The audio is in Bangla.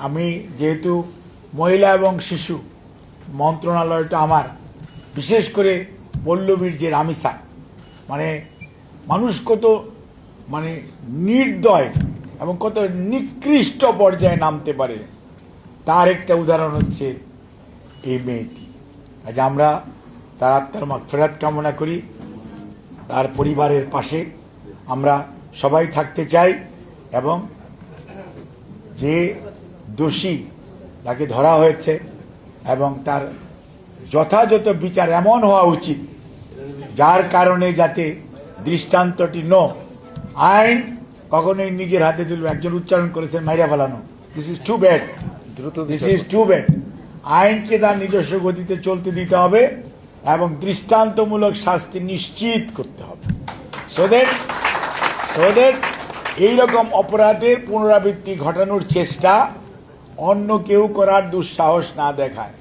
আমি যেহেতু মহিলা এবং শিশু মন্ত্রণালয়টা আমার, বিশেষ করে পল্লবীর যে রামিসা, মানে মানুষ কত মানে নির্দয় এবং কত নিকৃষ্ট পর্যায়ে নামতে পারে তার একটা উদাহরণ হচ্ছে এই মেয়েটি। আজ আমরা তার আত্মার মাগফিরাত কামনা করি, তার পরিবারের পাশে আমরা সবাই থাকতে চাই এবং যে দোষী তাকে ধরা হয়েছে এবং তার যথাযথ বিচার এমন হওয়া উচিত যার কারণে যাতে দৃষ্টান্তটি আইন কখনোই নিজের হাতে তুলবে। একজন উচ্চারণ করেছেন মাইরা ফেলানো, this is too bad, this is too bad. আইনকে তার নিজস্ব গতিতে চলতে দিতে হবে এবং দৃষ্টান্তমূলক শাস্তি নিশ্চিত করতে হবে, সো দ্যাট এইরকম অপরাধের পুনরাবৃত্তি ঘটানোর চেষ্টা অন্য কেউ করার দুঃসাহস না দেখায়।